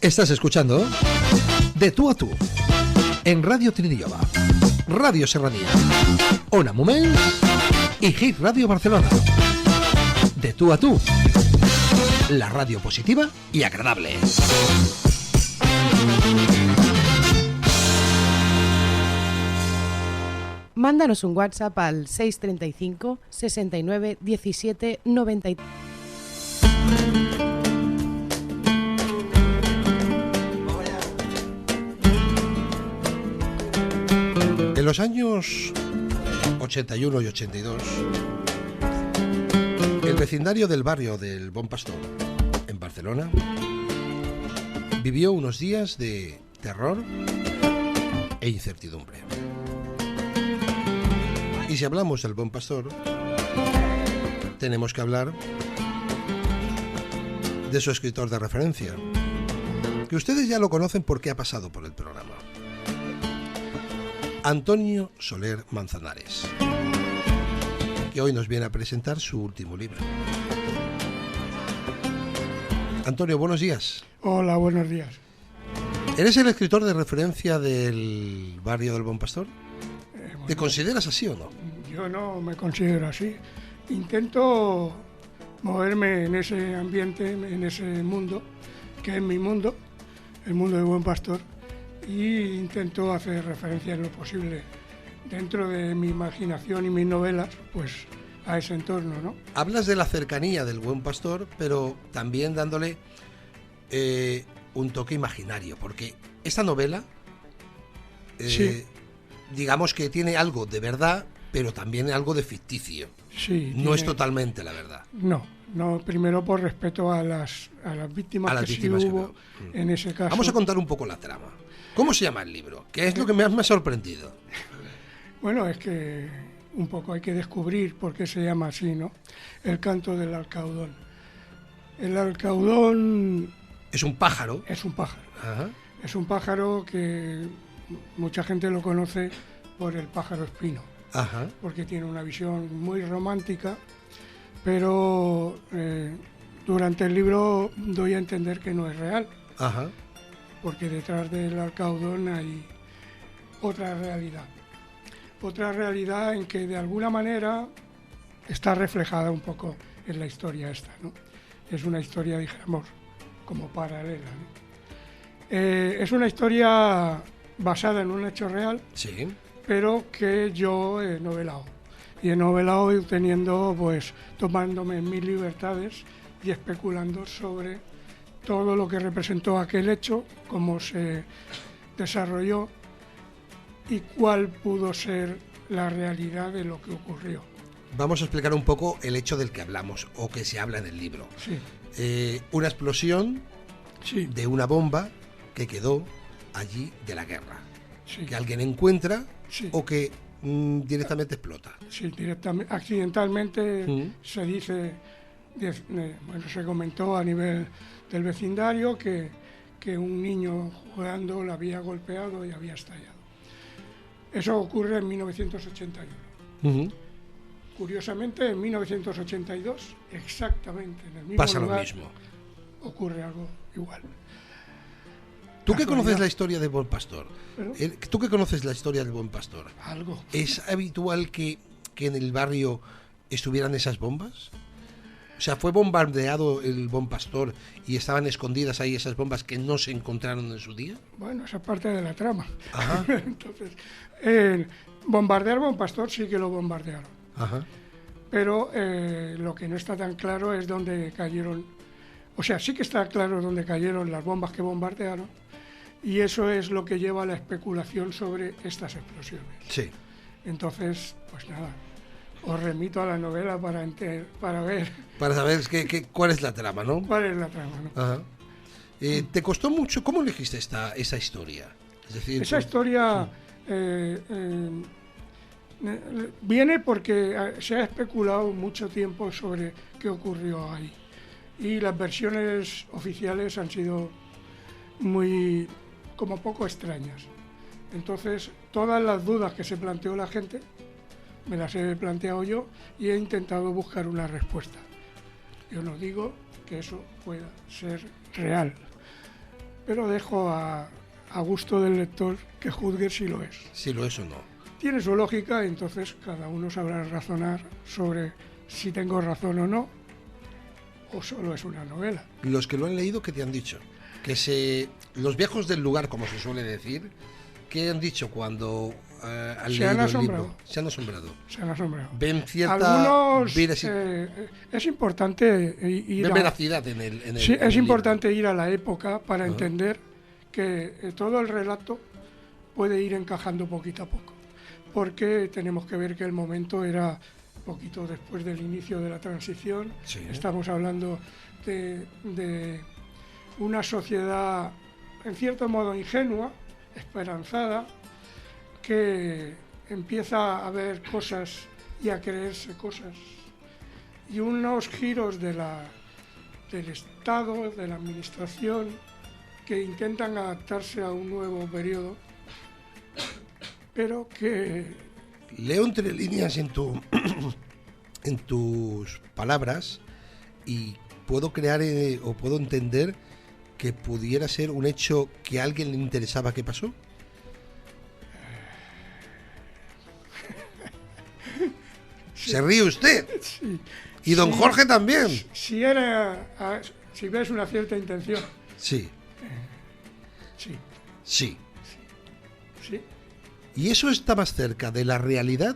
Estás escuchando De Tú a Tú en Radio Trinidioba, Radio Serranía, Ona Moment y Hit Radio Barcelona. De Tú a Tú, la radio positiva y agradable. Mándanos un WhatsApp al 635 69 17 93. En los años 81 y 82, el vecindario del barrio del Bon Pastor, en Barcelona, vivió unos días de terror e incertidumbre. Y si hablamos del Bon Pastor, tenemos que hablar de su escritor de referencia, que ustedes ya lo conocen porque ha pasado por el programa. Antonio Soler Manzanares, que hoy nos viene a presentar su último libro. Antonio, buenos días. Hola, buenos días. ¿Eres el escritor de referencia del barrio del Bon Pastor? Bueno, ¿Te consideras así o no? Yo no me considero así. Intento moverme en ese ambiente, en ese mundo, que es mi mundo, el mundo del Buen Pastor, y intento hacer referencia en lo posible, dentro de mi imaginación y mis novelas, pues a ese entorno, ¿no? Hablas de la cercanía del Buen Pastor, pero también dándole un toque imaginario, porque esta novela, Sí. digamos que tiene algo de verdad, pero también algo de ficticio. Sí, No es totalmente la verdad. No, primero por respeto a las víctimas, A las que víctimas sí que hubo hubo. en ese caso. Vamos a contar un poco la trama. ¿Cómo se llama el libro? ¿Qué es lo que me ha sorprendido? Bueno, es que un poco hay que descubrir por qué se llama así, ¿no? El canto del alcaudón. El alcaudón Es un pájaro. es un pájaro. Ajá. Es un pájaro que mucha gente lo conoce por el pájaro espino, Ajá. porque tiene una visión muy romántica, pero durante el libro doy a entender que no es real, Ajá. porque detrás del alcaudón hay otra realidad. Otra realidad en que de alguna manera está reflejada un poco en la historia esta, ¿no? Es una historia, dijéramos, como paralela, ¿no? Es una historia basada en un hecho real, Sí. pero que yo he novelado. Y he novelado teniendo, pues, tomándome mis libertades y especulando sobre todo lo que representó aquel hecho, cómo se desarrolló y cuál pudo ser la realidad de lo que ocurrió. Vamos a explicar un poco el hecho del que hablamos o que se habla en el libro. Sí, Una explosión sí, de una bomba que quedó allí de la guerra. sí. Que alguien encuentra Sí. o que directamente explota. Sí, directamente, accidentalmente se dice, bueno, se comentó a nivel del vecindario que un niño jugando la había golpeado y había estallado. Eso ocurre en 1981. Ujú. Curiosamente, en 1982, exactamente en el mismo Pasa lo lugar, mismo. ocurre algo igual. ¿Tú que Casualidad. conoces la historia del Buen Pastor? ¿Pero? ¿Tú que conoces la historia del Buen Pastor? Algo. ¿Es habitual que en el barrio estuvieran esas bombas? O sea, ¿fue bombardeado el Buen Pastor y estaban escondidas ahí esas bombas que no se encontraron en su día? Bueno, esa es parte de la trama. Ajá. Entonces, bombardear Buen Pastor sí que lo bombardearon. Ajá. Pero lo que no está tan claro es dónde cayeron. O sea, sí que está claro dónde cayeron las bombas que bombardearon, y eso es lo que lleva a la especulación sobre estas explosiones. Sí. Entonces, pues nada, os remito a la novela para ver Para saber cuál es la trama, ¿no? cuál es la trama, ¿no? Ajá. ¿Te costó mucho? ¿Cómo elegiste esa historia? Es decir, Esa historia viene porque se ha especulado mucho tiempo sobre qué ocurrió ahí. Y las versiones oficiales han sido muy, como poco extrañas. Entonces, todas las dudas que se planteó la gente, me las he planteado yo y he intentado buscar una respuesta. Yo no digo que eso pueda ser real, pero dejo a gusto del lector que juzgue si lo es. Si lo es o no. Tiene su lógica, entonces cada uno sabrá razonar sobre si tengo razón o no, o solo es una novela. Los que lo han leído, ¿qué te han dicho? Los viejos del lugar, como se suele decir, ¿qué han dicho cuando han leído el libro? Se han asombrado. Se han asombrado. Ven cierta algunos, es importante ir ven veracidad en el sí, en es el importante libro. ir a la época para entender que todo el relato puede ir encajando poquito a poco, porque tenemos que ver que el momento era poquito después del inicio de la transición. Sí. Estamos hablando de una sociedad en cierto modo ingenua, esperanzada, que empieza a ver cosas y a creerse cosas, y unos giros del Estado, de la administración, que intentan adaptarse a un nuevo periodo, pero que... Leo entre líneas en tus palabras y puedo crear o puedo entender que pudiera ser un hecho que a alguien le interesaba que pasó. ¿Se ríe usted? Sí, Y don sí, Jorge también. Si ves una cierta intención, Sí, sí, sí. sí. ¿Y eso está más cerca de la realidad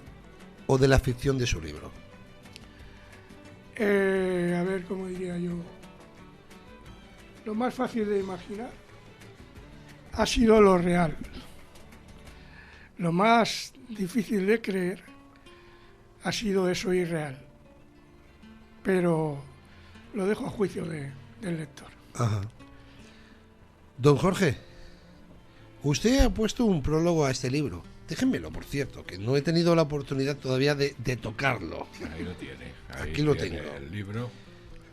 o de la ficción de su libro? A ver, ¿cómo diría yo? Lo más fácil de imaginar ha sido lo real. Lo más difícil de creer ha sido eso irreal. Pero lo dejo a juicio del lector. Ajá. Don Jorge, usted ha puesto un prólogo a este libro. Déjenmelo, por cierto, que no he tenido la oportunidad todavía de tocarlo. Ahí lo tiene. Ahí Aquí lo tiene tengo. el libro.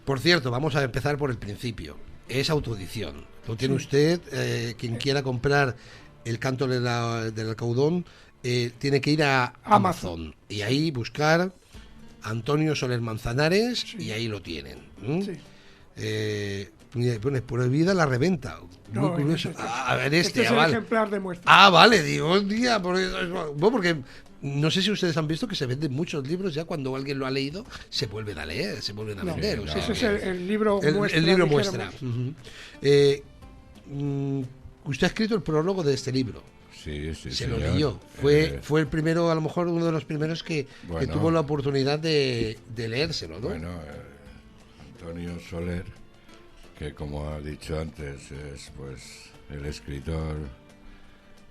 Por cierto, vamos a empezar por el principio. Es autoedición. Lo tiene usted, quien quiera comprar El canto del alcaudón, tiene que ir a Amazon y ahí buscar Antonio Soler Manzanares y ahí lo tienen. Sí. Pone prohibida la reventa. Muy No, curioso. A ver, este es el vale. ejemplar de muestra. Ah, vale, digo, porque no sé si ustedes han visto que se venden muchos libros ya cuando alguien lo ha leído, se vuelven a leer, se vuelven a vender. O sea, ese es el libro muestra. el libro dijéramos. muestra. Usted ha escrito el prólogo de este libro. Sí, Se señor. lo leyó. Fue el primero, a lo mejor uno de los primeros que tuvo la oportunidad de leérselo, ¿no? Bueno, Antonio Soler, que como ha dicho antes, es pues el escritor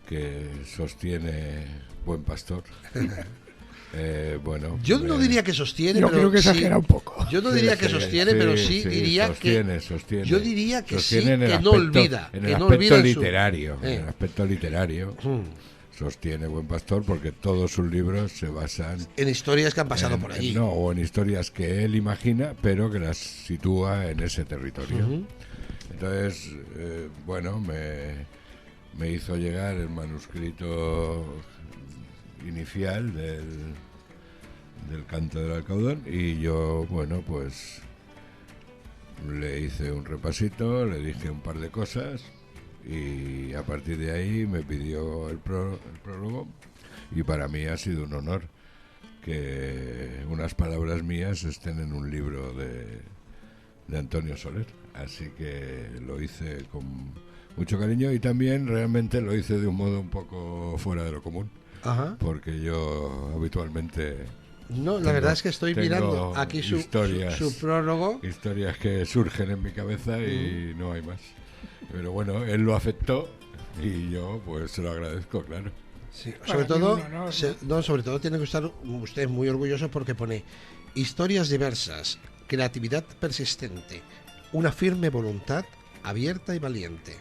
que sostiene Buen Pastor. Bueno, yo no diría que sostiene, Yo pero creo que sí, exagera un poco. yo no diría que sostiene, pero sí diría sostiene. yo diría que sí, Sostiene en el que no aspecto- olvida, en que el no aspecto olvida en su- literario, en el aspecto literario. Sostiene Buen Pastor porque todos sus libros se basan en historias que han pasado por allí. o en historias que él imagina, pero que las sitúa en ese territorio. Entonces, bueno, me hizo llegar el manuscrito inicial del canto del alcaudón y yo, bueno, pues le hice un repasito, le dije un par de cosas y a partir de ahí me pidió el prólogo y para mí ha sido un honor que unas palabras mías estén en un libro de Antonio Soler, así que lo hice con mucho cariño y también realmente lo hice de un modo un poco fuera de lo común, porque yo habitualmente No, la verdad es que estoy mirando aquí su prólogo. Historias que surgen en mi cabeza y no hay más. Pero bueno, él lo aceptó y yo pues se lo agradezco, claro. Sí, Para sobre mí todo, un honor, sobre todo tiene que estar usted muy orgulloso porque pone historias diversas, creatividad persistente, una firme voluntad abierta y valiente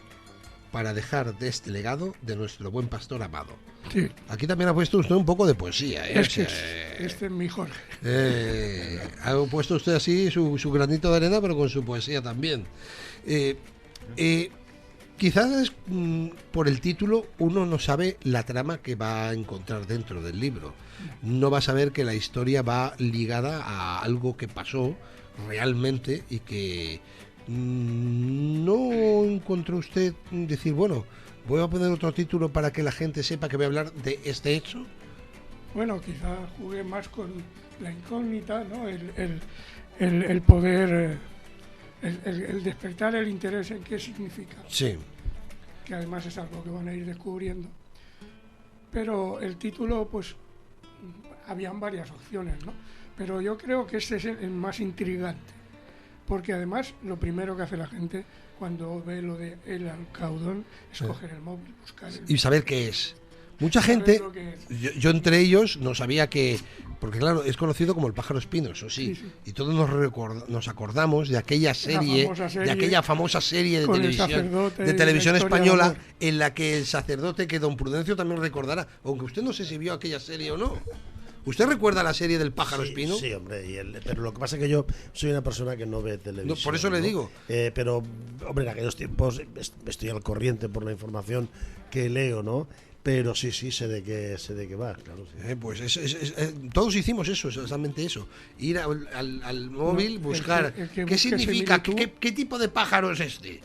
para dejar de este legado de nuestro buen pastor amado. Sí. Aquí también ha puesto usted un poco de poesía, ¿eh? Es que este es mi Jorge. Ha puesto usted así su granito de arena, pero con su poesía también. Quizás por el título uno no sabe la trama que va a encontrar dentro del libro. No va a saber que la historia va ligada a algo que pasó realmente y que ¿no encontró usted decir, bueno, voy a poner otro título para que la gente sepa que voy a hablar de este hecho? Bueno, quizá jugué más con la incógnita, ¿no? El poder, el despertar el interés en qué significa. Sí. Que además es algo que van a ir descubriendo. Pero el título, pues, habían varias opciones, ¿no? Pero yo creo que este es el más intrigante, porque además lo primero que hace la gente cuando ve lo de El Alcaudón es coger el móvil, buscar el Y saber qué es. Mucha gente, yo entre ellos no sabía que, porque claro, es conocido como el pájaro espino, eso sí, Sí. y todos nos acordamos de aquella serie, de aquella famosa serie de con el televisión, sacerdote de y televisión la historia de española, amor. en la que el sacerdote, que don Prudencio también recordará, aunque usted no sé si vio aquella serie o no. ¿Usted recuerda la serie del pájaro espino? Sí, hombre, pero lo que pasa es que yo soy una persona que no ve televisión. No, por eso le digo. Pero, hombre, en aquellos tiempos estoy al corriente por la información que leo, ¿no? Pero sí, sé de qué va, claro. Sí. Pues todos hicimos eso, exactamente eso. Ir al móvil, buscar el que qué busque significa, similitud. qué tipo de pájaro es este.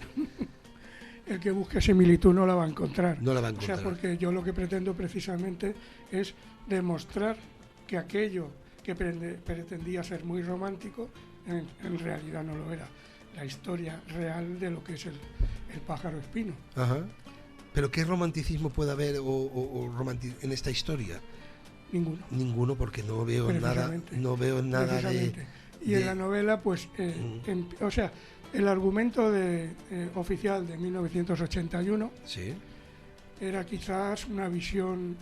El que busque similitud no la va a encontrar. No la va a encontrar. O sea, porque yo lo que pretendo precisamente es demostrar que aquello que pretendía ser muy romántico, en realidad no lo era. La historia real de lo que es el pájaro espino. Ajá. Pero ¿qué romanticismo puede haber en esta historia? Ninguno. Ninguno, porque no veo nada, Precisamente. Y en la novela, pues, o sea, el argumento oficial de 1981 Sí. era quizás una visión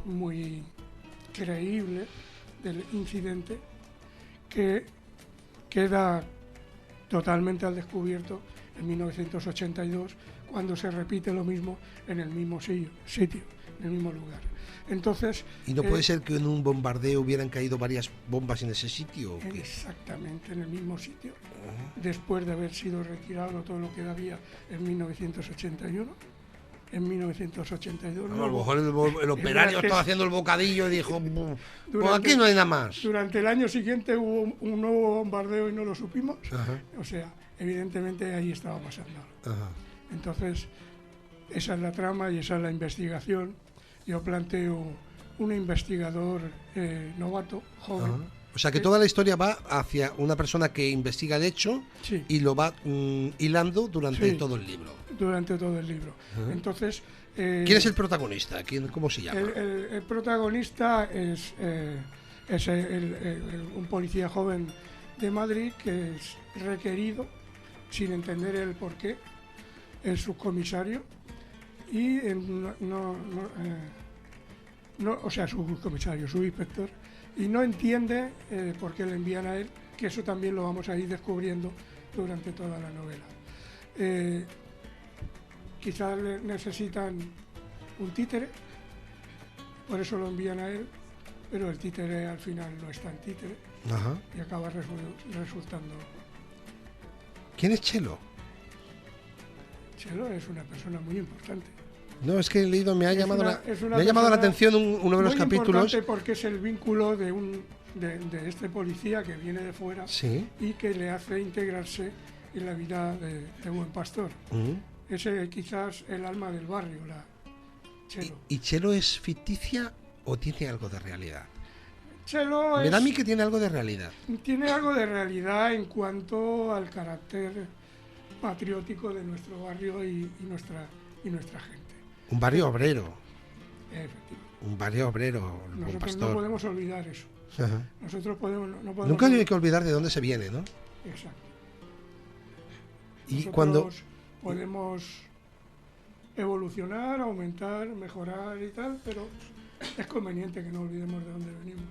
muy creíble del incidente que queda totalmente al descubierto en 1982, cuando se repite lo mismo en el mismo sitio, en el mismo lugar. Entonces, ¿Y no puede ser que en un bombardeo hubieran caído varias bombas en ese sitio? ¿O qué? exactamente en el mismo sitio, después de haber sido retirado todo lo que había en 1981. En 1982. A lo mejor el operario estaba haciendo el bocadillo y dijo, pues aquí no hay nada más. Durante el año siguiente hubo un nuevo bombardeo y no lo supimos. Ajá. O sea, evidentemente ahí estaba pasando algo. Ajá. Entonces, esa es la trama y esa es la investigación. Yo planteo un investigador novato, joven. Ajá. O sea que toda la historia va hacia una persona que investiga el hecho Sí. y lo va hilando durante Sí. todo el libro. Durante todo el libro. Ajá. Entonces, ¿Quién es el protagonista? ¿Cómo se llama? el protagonista es un policía joven de Madrid que es requerido, sin entender el porqué, el subcomisario y o sea, su subcomisario, su inspector, y no entiende por qué le envían a él, que eso también lo vamos a ir descubriendo durante toda la novela. Quizás necesitan un títere, por eso lo envían a él, pero el títere al final no es tan títere Ajá. y acaba resultando. ¿Quién es Chelo? Chelo es una persona muy importante. No, es que he leído, me ha llamado la persona atención uno de los muy capítulos. importante porque es el vínculo de este policía que viene de fuera Sí. y que le hace integrarse en la vida de Buen Pastor. Ese quizás el alma del barrio, la Chelo. ¿Y Chelo es ficticia o tiene algo de realidad? Chelo Me da a mí que tiene algo de realidad. tiene algo de realidad en cuanto al carácter patriótico de nuestro barrio y nuestra gente. Un barrio obrero. Efectivamente. Un barrio obrero, el Buen Nosotros Pastor. no podemos olvidar eso. Ajá. Nosotros no podemos Nunca hay que olvidar de dónde se viene, ¿no? Exacto. Y Nosotros cuando podemos evolucionar, aumentar, mejorar y tal, pero es conveniente que no olvidemos de dónde venimos.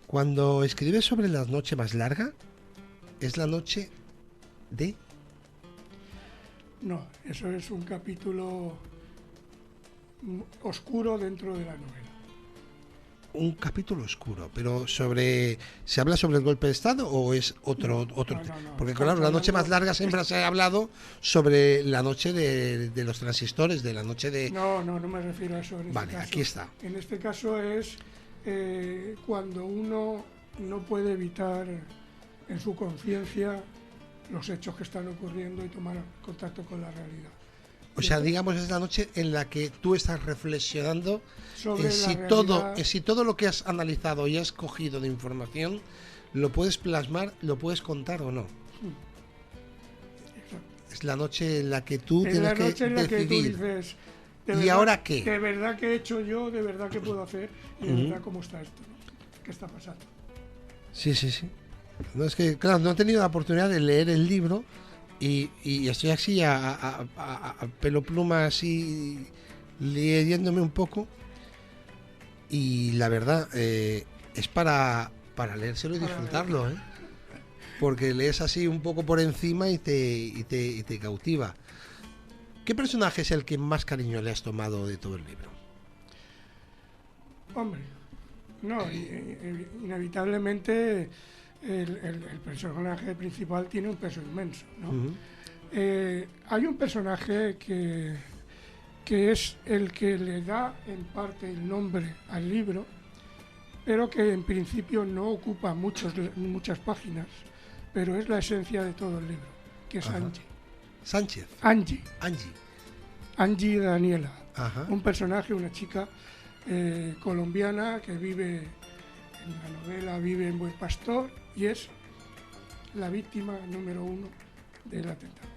Cuando escribes sobre la noche más larga, es la noche de... No, eso es un capítulo oscuro dentro de la novela. Un capítulo oscuro, pero ¿se habla sobre el golpe de Estado o es otro? No. Porque claro, la noche más larga siempre se ha hablado sobre la noche de los transistores, de la noche de... No me refiero a eso. Vale, aquí está. En este caso es cuando uno no puede evitar en su conciencia los hechos que están ocurriendo y tomar contacto con la realidad. O sea, digamos, es la noche en la que tú estás reflexionando Sobre en si todo lo que has analizado y has cogido de información lo puedes plasmar, lo puedes contar o no. Es la noche en la que tú es tienes la noche que en la que tú decidir. dices, ¿Y ahora qué? ¿De verdad qué he hecho yo? ¿De verdad qué puedo hacer? ¿Y de verdad cómo está esto? ¿Qué está pasando? Sí. No, es que, claro, no he tenido la oportunidad de leer el libro y estoy así a pelo pluma, así leyéndome un poco. Y la verdad, es para leérselo y disfrutarlo, ¿eh? Porque lees así un poco por encima y te cautiva. ¿Qué personaje es el que más cariño le has tomado de todo el libro? Hombre, no, inevitablemente el personaje principal tiene un peso inmenso, ¿no? Hay un personaje que es el que le da en parte el nombre al libro, pero que en principio no ocupa muchas páginas, pero es la esencia de todo el libro, que es Angie. Sánchez. Angie Daniela. Ajá. Un personaje, una chica colombiana que vive, en la novela vive en Buen Pastor y es la víctima número 1 del atentado.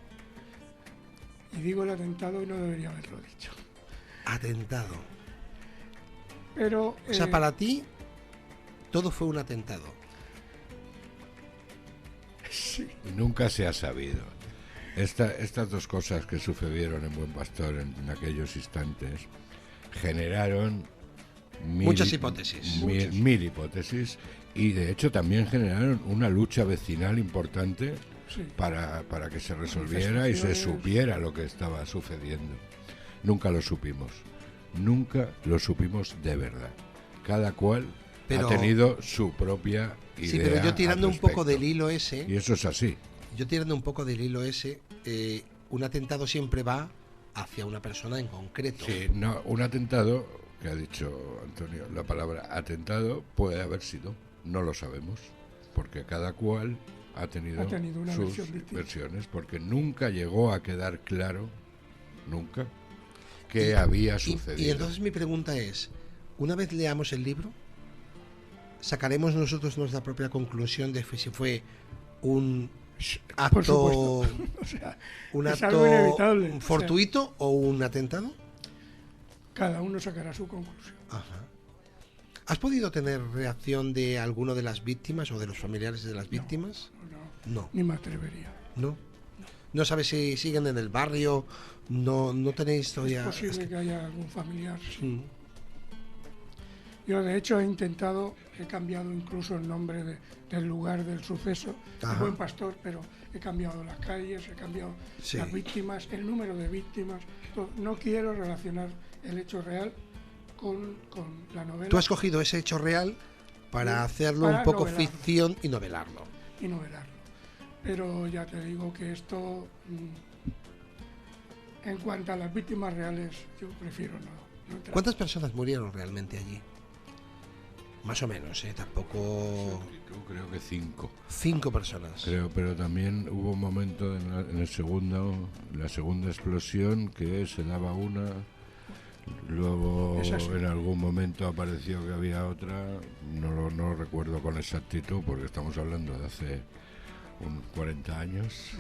Y digo el atentado y no debería haberlo dicho. Atentado. Pero, o sea, para ti todo fue un atentado. Sí. Nunca se ha sabido. Estas dos cosas que sucedieron en Buen Pastor en aquellos instantes generaron muchas hipótesis. Mil hipótesis, y de hecho también generaron una lucha vecinal importante, sí, para que se resolviera y se supiera lo que estaba sucediendo. Nunca lo supimos de verdad. Cada cual ha tenido su propia idea. Sí, pero yo tirando un poco del hilo ese. Y eso es así. Yo tirando un poco del hilo ese, un atentado siempre va hacia una persona en concreto. Sí, no, un atentado, que ha dicho Antonio, la palabra atentado puede haber sido, no lo sabemos, porque cada cual ha tenido sus versiones, porque nunca llegó a quedar claro, nunca, qué había sucedido. Y entonces mi pregunta es, una vez leamos el libro, ¿sacaremos nosotros nuestra propia conclusión de si fue un acto, o sea, un es acto algo inevitable, fortuito o un atentado? Cada uno sacará su conclusión. Ajá. ¿Has podido tener reacción de alguno de las víctimas o de los familiares de las víctimas? No. Ni me atrevería. ¿No sabes si siguen en el barrio? ¿No tenéis todavía...? Es posible que haya algún familiar, sí. Yo de hecho he cambiado incluso el nombre del lugar del suceso, de Buen Pastor, pero he cambiado las calles, he cambiado las víctimas, el número de víctimas. No quiero relacionar el hecho real con la novela. Tú has cogido ese hecho real para hacerlo un poco ficción y novelarlo. Pero ya te digo que esto, en cuanto a las víctimas reales, yo prefiero no entrar. ¿Cuántas personas murieron realmente allí? Más o menos, tampoco... Creo que 5. 5 personas. Creo, pero también hubo un momento en la segunda explosión que se daba una, luego en algún momento apareció que había otra, no lo recuerdo con exactitud porque estamos hablando de hace 40 años,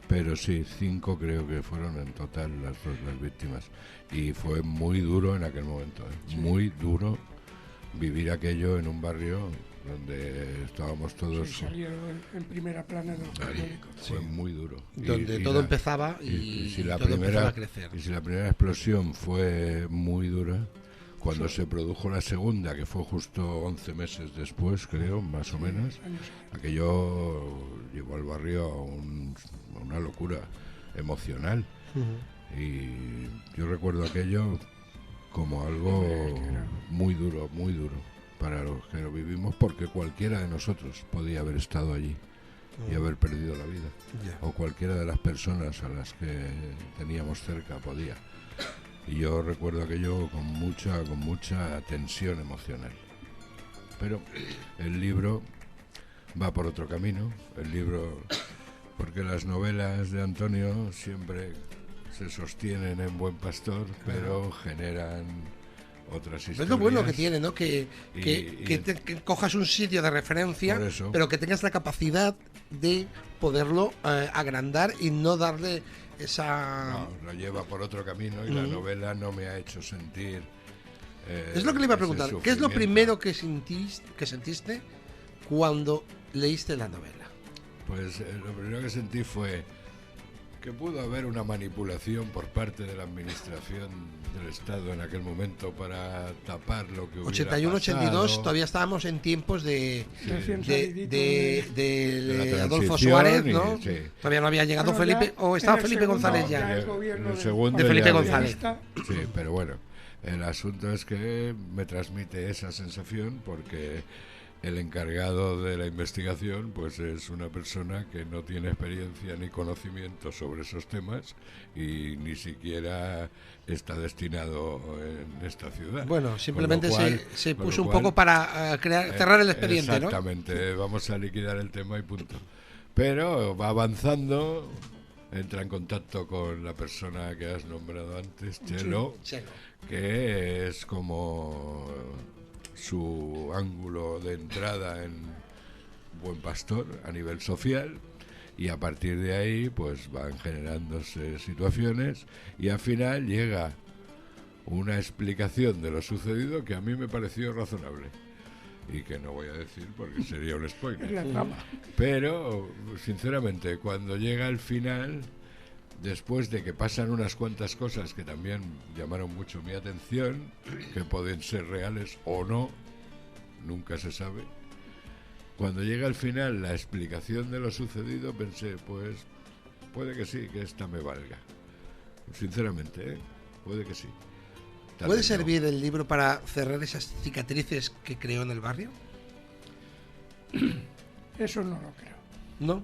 pero sí, 5 creo que fueron en total las víctimas. Y fue muy duro en aquel momento, muy duro vivir aquello en un barrio donde estábamos todos... Sí, salieron en primera plana de los periódicos. Fue muy duro. Donde todo empezaba y si la todo primera, empezaba a crecer. Y si la primera explosión fue muy dura, cuando se produjo la segunda, que fue justo 11 meses después, creo, más o menos, aquello llevó al barrio a una locura emocional. Y yo recuerdo aquello como algo muy duro para los que lo vivimos, porque cualquiera de nosotros podía haber estado allí y haber perdido la vida, o cualquiera de las personas a las que teníamos cerca podía. Y yo recuerdo aquello con mucha tensión emocional. Pero el libro va por otro camino. El libro, porque las novelas de Antonio siempre se sostienen en Buen Pastor, pero generan otras historias. Es lo bueno que tiene, ¿no? Que Y cojas un sitio de referencia, Por eso. pero que tengas la capacidad de poderlo agrandar y no darle esa... no, lo lleva por otro camino y la novela no me ha hecho sentir... Es lo que le iba a ese preguntar. ¿Qué es lo sufrimiento. primero que sentiste cuando leíste la novela? Pues lo primero que sentí fue que pudo haber una manipulación por parte de la administración del Estado en aquel momento para tapar lo que hubiera 81-82 pasado. todavía estábamos en tiempos de Recién de, salidito de, De la Adolfo transición Suárez, y- ¿no? sí. Todavía no había llegado Bueno, ya Felipe, o en estaba el Felipe segundo, González ya ya. el gobierno En el de- segundo de Felipe ya González. Sí, pero bueno, el asunto es que me transmite esa sensación porque el encargado de la investigación pues es una persona que no tiene experiencia ni conocimiento sobre esos temas y ni siquiera está destinado en esta ciudad. Bueno, simplemente Con lo cual- se con puso lo un cual, poco para cerrar el expediente, ¿no? Exactamente, vamos a liquidar el tema y punto. Pero va avanzando, entra en contacto con la persona que has nombrado antes, Chelo, Chelo. que es como su ángulo de entrada en Buen Pastor a nivel social, y a partir de ahí pues van generándose situaciones y al final llega una explicación de lo sucedido que a mí me pareció razonable y que no voy a decir porque sería un Es spoiler. la trama. Pero, sinceramente, cuando llega al final, después de que pasan unas cuantas cosas que también llamaron mucho mi atención, que pueden ser reales o no, nunca se sabe, cuando llega al final la explicación de lo sucedido, pensé, pues, puede que sí, que esta me valga. Sinceramente, puede que sí. Tal ¿Puede vez no. servir el libro para cerrar esas cicatrices que creó en el barrio? Eso no lo creo. ¿No?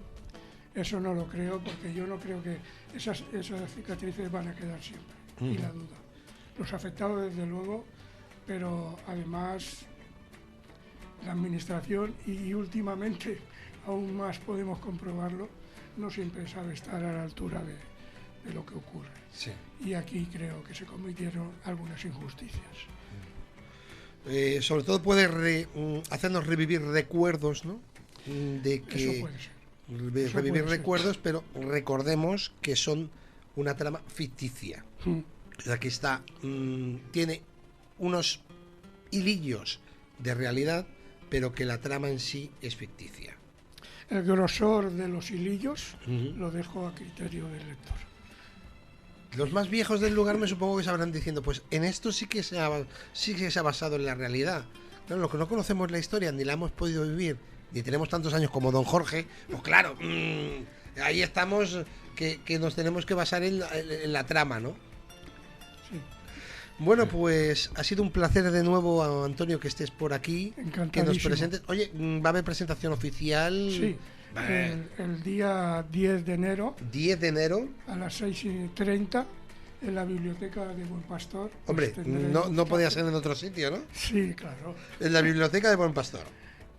Eso no lo creo porque yo no creo que esas cicatrices van a quedar siempre. Y la duda. Los afectados desde luego, pero además la administración y últimamente aún más podemos comprobarlo, no siempre sabe estar a la altura de lo que ocurre. Sí. Y aquí creo que se cometieron algunas injusticias. Sobre todo puede hacernos revivir recuerdos, ¿no? De que Eso puede ser. Eso revivir puede ser. recuerdos, pero recordemos que son una trama ficticia. O sea, que está tiene unos hilillos de realidad, pero que la trama en sí es ficticia. El grosor de los hilillos lo dejo a criterio del lector. Los más viejos del lugar me supongo que sabrán diciendo, pues en esto sí que se ha basado en la realidad. Claro, lo que no conocemos la historia, ni la hemos podido vivir, ni tenemos tantos años como don Jorge, pues claro, ahí estamos, que nos tenemos que basar en la trama, ¿no? Sí. Bueno, pues ha sido un placer de nuevo, Antonio, que estés por aquí, que nos Encantadísimo. presentes. Oye, ¿va a haber presentación oficial? Sí, el día 10 de enero 10 de enero. a las 6:30 en la biblioteca de Buen Pastor. pues Hombre, tendré el no gusto- podía ser en otro sitio, ¿no? Sí, claro. En la biblioteca de Buen Pastor.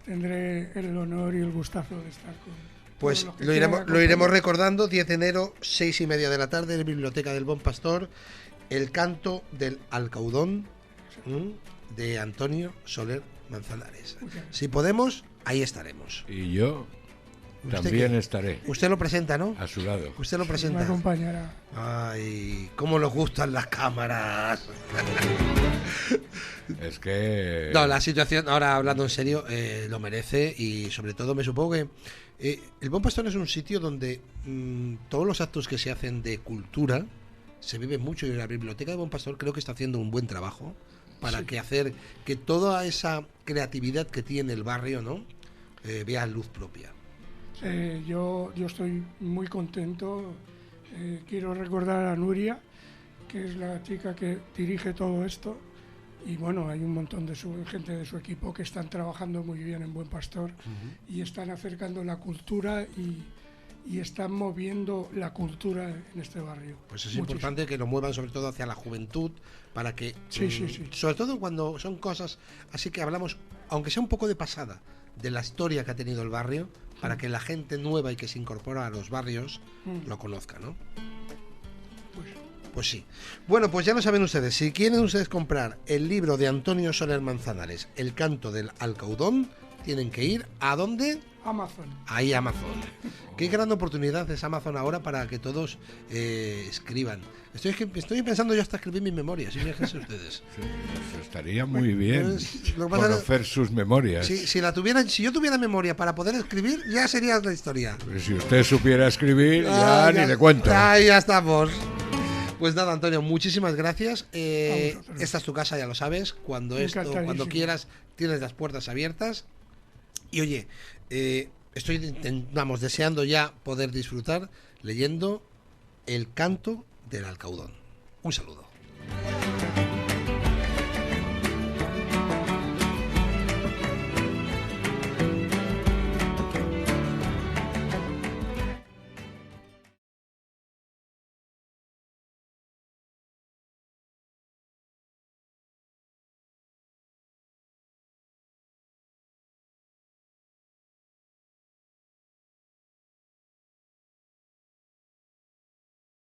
Tendré el honor y el gustazo de estar con Pues todos los que lo quieran iremos acompañar. recordando, 10 de enero, 6:30 de la tarde, en la Biblioteca del Buen Pastor, el canto del Alcaudón de Antonio Soler Manzanares. Muchas gracias. Si podemos, ahí estaremos. Y yo ¿Usted también qué? estaré Usted lo presenta, ¿no? a su lado. Usted lo Me presenta. acompañará. Ay, cómo nos gustan las cámaras. Es que... No, la situación, ahora hablando en serio, lo merece, y sobre todo me supongo que el Buen Pastor es un sitio donde todos los actos que se hacen de cultura se viven mucho, y la Biblioteca de Buen Pastor creo que está haciendo un buen trabajo para que toda esa creatividad que tiene el barrio, ¿no? Vea luz propia. Yo estoy muy contento. Quiero recordar a Nuria, que es la chica que dirige todo esto. Y bueno, hay un montón de gente de su equipo que están trabajando muy bien en Buen Pastor y están acercando la cultura y están moviendo la cultura en este barrio. Pues es Muchísimo. importante que lo muevan sobre todo hacia la juventud, para que, Sí. sobre todo cuando son cosas, así que hablamos, aunque sea un poco de pasada, de la historia que ha tenido el barrio, para que la gente nueva y que se incorpora a los barrios lo conozca, ¿no? Pues sí. Bueno, pues ya lo saben ustedes, si quieren ustedes comprar el libro de Antonio Soler Manzanares, El canto del Alcaudón, tienen que ir ¿a dónde? Amazon. Ahí Amazon. Qué gran oportunidad es Amazon ahora para que todos escriban. Estoy pensando yo hasta escribir mis memorias, y fíjense ustedes. Sí, eso estaría muy bien lo que pasa conocer sus memorias. Si yo tuviera memoria para poder escribir, ya sería la historia. Pero si usted supiera escribir, ya ni le cuento. Ya estamos. Pues nada, Antonio, muchísimas gracias. Esta es tu casa, ya lo sabes. Cuando quieras, tienes las puertas abiertas. Y oye, estoy deseando ya poder disfrutar leyendo El canto del Alcaudón. Un saludo.